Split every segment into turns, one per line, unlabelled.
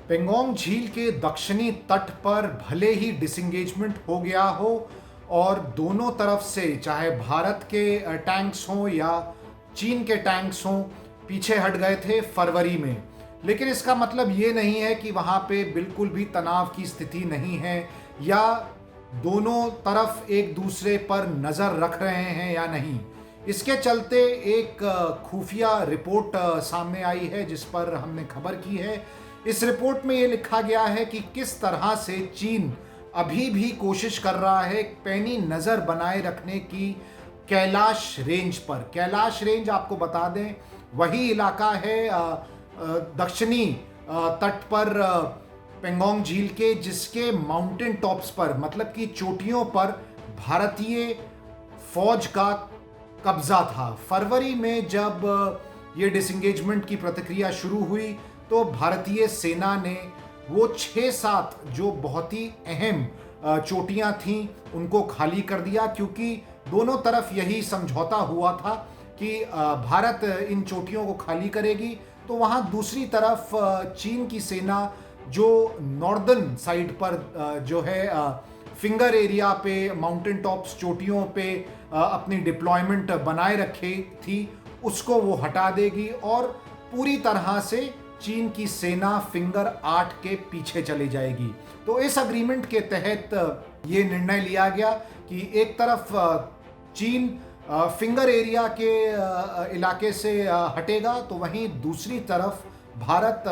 पेंगोंग झील के दक्षिणी तट पर भले ही डिसंगेजमेंट हो गया हो और दोनों तरफ से चाहे भारत के टैंक्स हों या चीन के टैंक्स हों पीछे हट गए थे फरवरी में, लेकिन इसका मतलब ये नहीं है कि वहाँ पे बिल्कुल भी तनाव की स्थिति नहीं है या दोनों तरफ एक दूसरे पर नज़र रख रहे हैं या नहीं। इसके चलते एक खुफिया रिपोर्ट सामने आई है जिस पर हमने खबर की है। इस रिपोर्ट में ये लिखा गया है कि किस तरह से चीन अभी भी कोशिश कर रहा है पैनी नज़र बनाए रखने की कैलाश रेंज पर। कैलाश रेंज आपको बता दें वही इलाका है दक्षिणी तट पर पेंगोंग झील के जिसके माउंटेन टॉप्स पर मतलब कि चोटियों पर भारतीय फौज का कब्जा था। फरवरी में जब ये डिसंगेजमेंट की प्रतिक्रिया शुरू हुई तो भारतीय सेना ने वो 6-7 जो बहुत ही अहम चोटियां थीं उनको खाली कर दिया, क्योंकि दोनों तरफ यही समझौता हुआ था कि भारत इन चोटियों को खाली करेगी तो वहाँ दूसरी तरफ चीन की सेना जो नॉर्दर्न साइड पर जो है फिंगर एरिया पे माउंटेन टॉप्स चोटियों पे अपनी डिप्लॉयमेंट बनाए रखी थी उसको वो हटा देगी और पूरी तरह से चीन की सेना फिंगर 8 के पीछे चली जाएगी। तो इस अग्रीमेंट के तहत ये निर्णय लिया गया कि एक तरफ चीन फिंगर एरिया के इलाके से हटेगा तो वहीं दूसरी तरफ भारत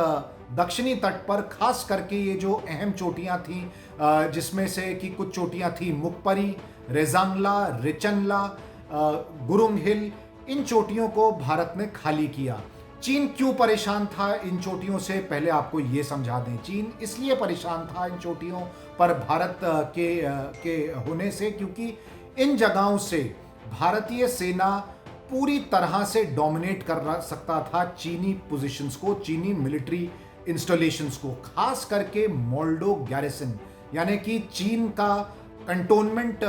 दक्षिणी तट पर खास करके ये जो अहम चोटियां थीं जिसमें से कि कुछ चोटियां थी मुकपरी, रेजांगला, रिचनला, गुरुंग हिल, इन चोटियों को भारत ने खाली किया। चीन क्यों परेशान था इन चोटियों से, पहले आपको ये समझा दें। चीन इसलिए परेशान था इन चोटियों पर भारत के होने से क्योंकि इन जगहों से भारतीय सेना पूरी तरह से डोमिनेट कर सकता था चीनी पोजीशंस को, चीनी मिलिट्री इंस्टॉलेशंस को, खास करके मोल्डो गैरिसन यानी कि चीन का कंटोनमेंट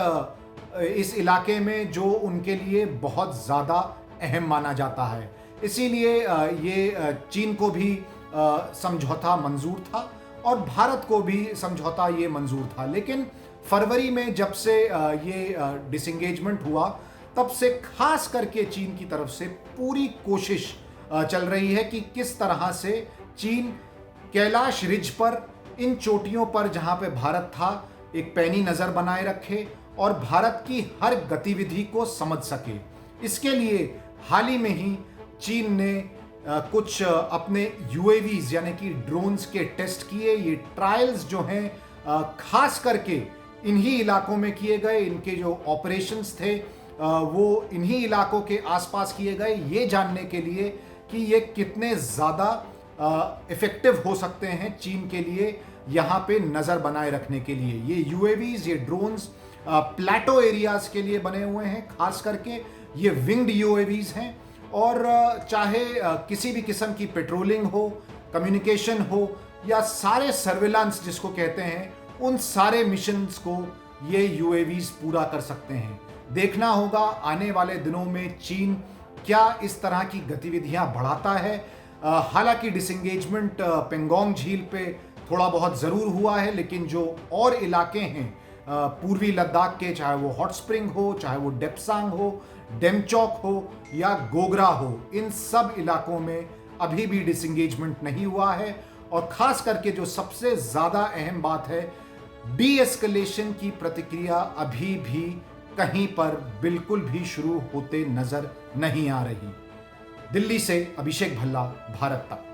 इस इलाके में जो उनके लिए बहुत ज़्यादा अहम माना जाता है। इसीलिए ये चीन को भी समझौता मंजूर था और भारत को भी समझौता ये मंजूर था। लेकिन फरवरी में जब से ये डिसंगेजमेंट हुआ तब से खास करके चीन की तरफ से पूरी कोशिश चल रही है कि किस तरह से चीन कैलाश रिज पर इन चोटियों पर जहां पे भारत था एक पैनी नज़र बनाए रखे और भारत की हर गतिविधि को समझ सके। इसके लिए हाल ही में ही चीन ने कुछ अपने यूएवीज यानी कि ड्रोन्स के टेस्ट किए। ये ट्रायल्स जो हैं खास करके इन्हीं इलाकों में किए गए, इनके जो ऑपरेशंस थे वो इन्हीं इलाकों के आसपास किए गए ये जानने के लिए कि ये कितने ज़्यादा इफ़ेक्टिव हो सकते हैं चीन के लिए यहाँ पे नज़र बनाए रखने के लिए। ये यूएवीज, ये ड्रोन्स प्लेटो एरियाज़ के लिए बने हुए हैं, खास करके ये विंग्ड यूएवीज हैं और चाहे किसी भी किस्म की पेट्रोलिंग हो, कम्युनिकेशन हो या सारे सर्विलांस जिसको कहते हैं, उन सारे मिशंस को ये यूएवीज पूरा कर सकते हैं। देखना होगा आने वाले दिनों में चीन क्या इस तरह की गतिविधियां बढ़ाता है। हालांकि डिसंगेजमेंट पेंगोंग झील पे थोड़ा बहुत ज़रूर हुआ है, लेकिन जो और इलाके हैं पूर्वी लद्दाख के, चाहे वो हॉट स्प्रिंग हो, चाहे वो डेप्सांग हो, डेमचौक हो या गोगरा हो, इन सब इलाकों में अभी भी डिसंगेजमेंट नहीं हुआ है। और ख़ास करके जो सबसे ज़्यादा अहम बात है, डी एस्केलेशन की प्रतिक्रिया अभी भी कहीं पर बिल्कुल भी शुरू होते नज़र नहीं आ रही। दिल्ली से अभिषेक भल्ला, भारत तक।